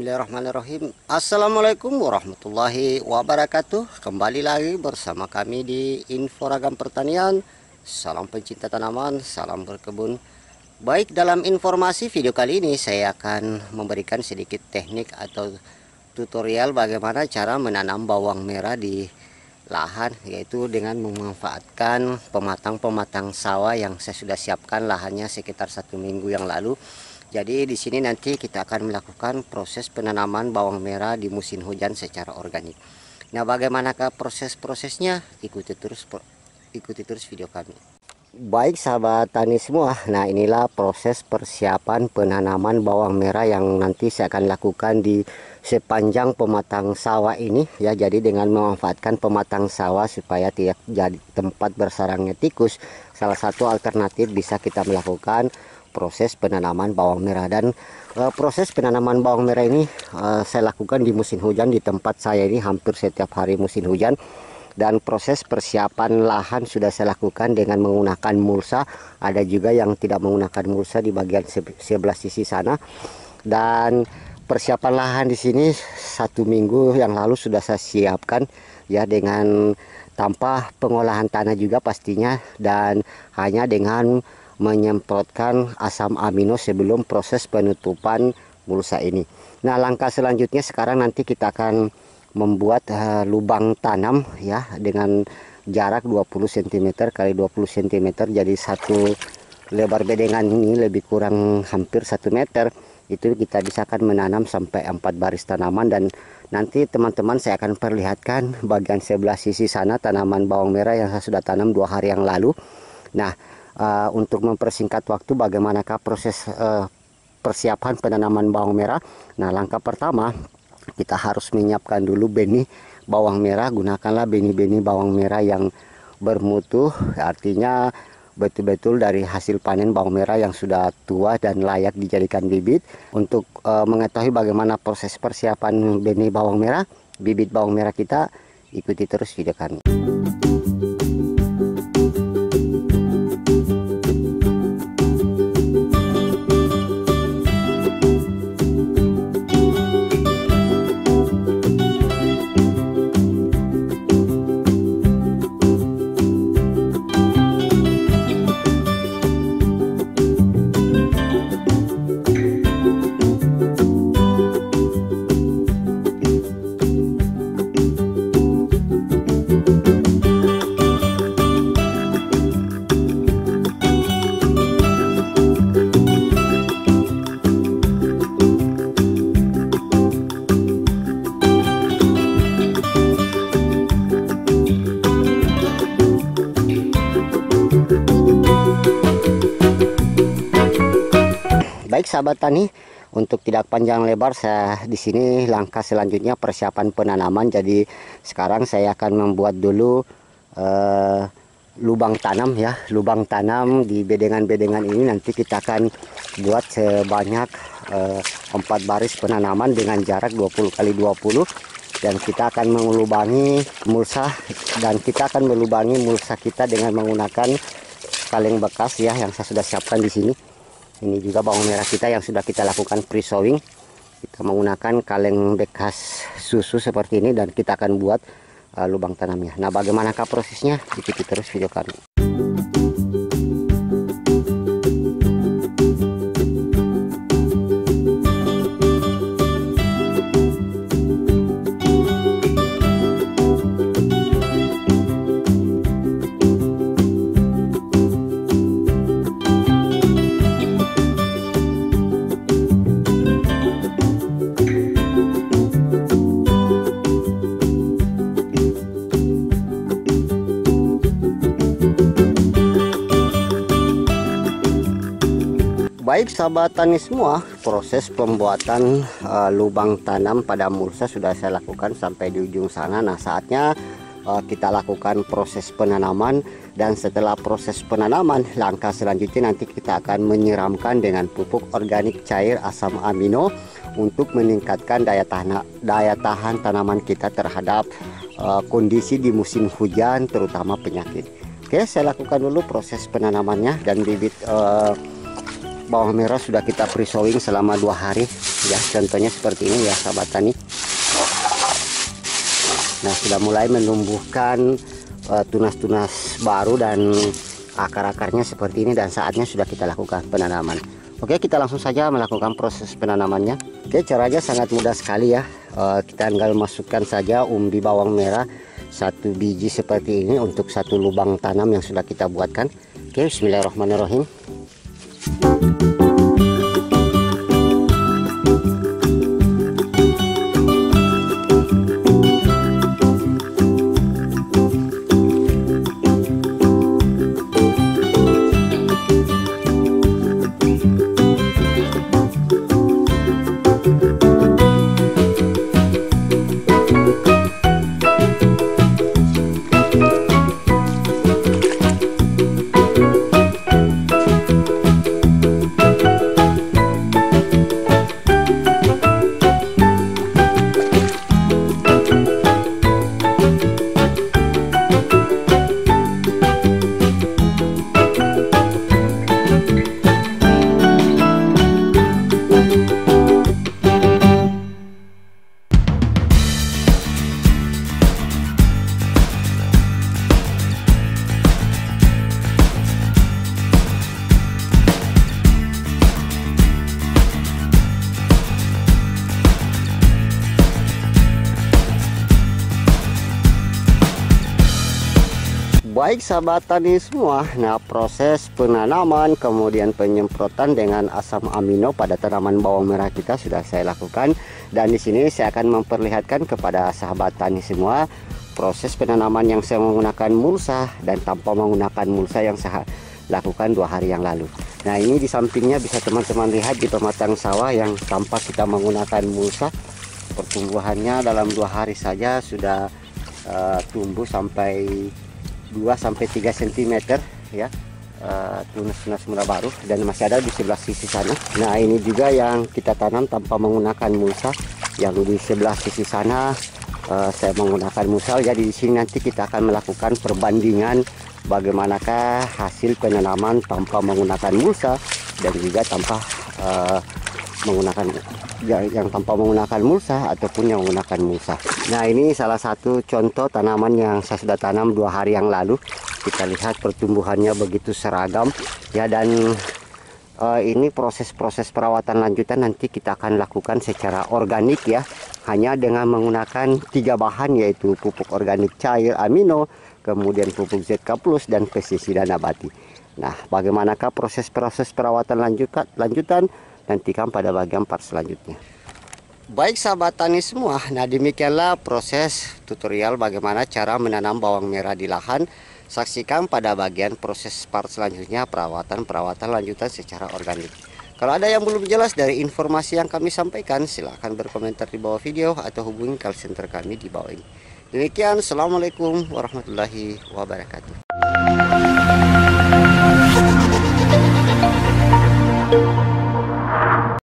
Bismillahirrahmanirrahim. Assalamualaikum warahmatullahi wabarakatuh. Kembali lagi bersama kami di Info Ragam Pertanian. Salam pencinta tanaman, salam berkebun. Baik, dalam informasi video kali ini saya akan memberikan sedikit teknik atau tutorial bagaimana cara menanam bawang merah di lahan, yaitu dengan memanfaatkan pematang sawah yang saya sudah siapkan lahannya sekitar 1 minggu yang lalu. Jadi di sini nanti kita akan melakukan proses penanaman bawang merah di musim hujan secara organik. Nah, bagaimanakah prosesnya? Ikuti terus video kami. Baik sahabat tani semua, nah inilah proses persiapan penanaman bawang merah yang nanti saya akan lakukan di sepanjang pematang sawah ini ya. Jadi dengan memanfaatkan pematang sawah supaya tidak jadi tempat bersarangnya tikus, salah satu alternatif bisa kita melakukan proses penanaman bawang merah. Dan proses penanaman bawang merah ini saya lakukan di musim hujan. Di tempat saya ini hampir setiap hari musim hujan. Dan proses persiapan lahan sudah saya lakukan dengan menggunakan mulsa. Ada juga yang tidak menggunakan mulsa di bagian sebelah sisi sana. Dan persiapan lahan di sini 1 minggu yang lalu sudah saya siapkan ya, dengan tanpa pengolahan tanah juga pastinya, dan hanya dengan menyemprotkan asam amino sebelum proses penutupan mulsa ini. Nah, langkah selanjutnya sekarang nanti kita akan membuat lubang tanam ya, dengan jarak 20 cm kali 20 cm. Jadi satu lebar bedengan ini lebih kurang hampir 1 meter. Itu kita bisa akan menanam sampai 4 baris tanaman. Dan nanti teman-teman saya akan perlihatkan bagian sebelah sisi sana tanaman bawang merah yang saya sudah tanam 2 hari yang lalu. Nah, untuk mempersingkat waktu, bagaimanakah proses persiapan penanaman bawang merah? Nah, langkah pertama kita harus menyiapkan dulu benih bawang merah. Gunakanlah benih-benih bawang merah yang bermutu, artinya betul-betul dari hasil panen bawang merah yang sudah tua dan layak dijadikan bibit. Untuk mengetahui bagaimana proses persiapan benih bawang merah, bibit bawang merah kita, ikuti terus video kami. Baik sahabat tani, untuk tidak panjang lebar, saya di sini langkah selanjutnya persiapan penanaman. Jadi sekarang saya akan membuat dulu lubang tanam ya. Lubang tanam di bedengan-bedengan ini nanti kita akan buat sebanyak 4 baris penanaman dengan jarak 20 kali 20. Dan kita akan melubangi mulsa, dan kita akan melubangi mulsa kita dengan menggunakan kaleng bekas ya, yang saya sudah siapkan di sini. Ini juga bawang merah kita yang sudah kita lakukan pre-sowing. Kita menggunakan kaleng bekas susu seperti ini, dan kita akan buat lubang tanamnya. Nah, bagaimanakah prosesnya? Ikuti terus video kami. Baik sahabat tani semua, proses pembuatan lubang tanam pada mulsa sudah saya lakukan sampai di ujung sana. Nah, saatnya kita lakukan proses penanaman. Dan setelah proses penanaman, langkah selanjutnya nanti kita akan menyiramkan dengan pupuk organik cair asam amino untuk meningkatkan daya tahan tanaman kita terhadap kondisi di musim hujan, terutama penyakit. Oke, saya lakukan dulu proses penanamannya. Dan bibit bawang merah sudah kita pre-sowing selama 2 hari. ya, contohnya seperti ini ya sahabat tani. Nah, sudah mulai menumbuhkan tunas-tunas baru dan akar-akarnya seperti ini, dan saatnya sudah kita lakukan penanaman. Oke, kita langsung saja melakukan proses penanamannya. Oke, caranya sangat mudah sekali ya. Kita tinggal masukkan saja umbi bawang merah 1 biji seperti ini untuk 1 lubang tanam yang sudah kita buatkan. Oke, bismillahirrahmanirrahim. Baik sahabat tani semua, nah proses penanaman kemudian penyemprotan dengan asam amino pada tanaman bawang merah kita sudah saya lakukan, dan di sini saya akan memperlihatkan kepada sahabat tani semua proses penanaman yang saya menggunakan mulsa dan tanpa menggunakan mulsa yang saya lakukan 2 hari yang lalu. Nah, ini di sampingnya bisa teman-teman lihat di pematang sawah yang tanpa kita menggunakan mulsa, pertumbuhannya dalam 2 hari saja sudah tumbuh sampai 2-3 cm ya, tunas-tunas muda baru, dan masih ada di sebelah sisi sana. Nah, ini juga yang kita tanam tanpa menggunakan mulsa, yang di sebelah sisi sana saya menggunakan mulsa. Jadi di sini nanti kita akan melakukan perbandingan bagaimanakah hasil penanaman tanpa menggunakan mulsa dan juga tanpa menggunakan yang tanpa menggunakan mulsa ataupun yang menggunakan mulsa. Nah, ini salah satu contoh tanaman yang saya sudah tanam 2 hari yang lalu. Kita lihat pertumbuhannya begitu seragam ya, dan ini proses-proses perawatan lanjutan nanti kita akan lakukan secara organik ya, hanya dengan menggunakan 3 bahan, yaitu pupuk organik cair amino, kemudian pupuk ZK Plus dan pestisida nabati. Nah, bagaimanakah proses-proses perawatan lanjutan nantikan pada bagian part selanjutnya. Baik sahabat tani semua, nah demikianlah proses tutorial bagaimana cara menanam bawang merah di lahan. Saksikan pada bagian proses part selanjutnya, perawatan lanjutan secara organik. Kalau ada yang belum jelas dari informasi yang kami sampaikan, silahkan berkomentar di bawah video atau hubungi call center kami di bawah ini. Demikian, assalamualaikum warahmatullahi wabarakatuh.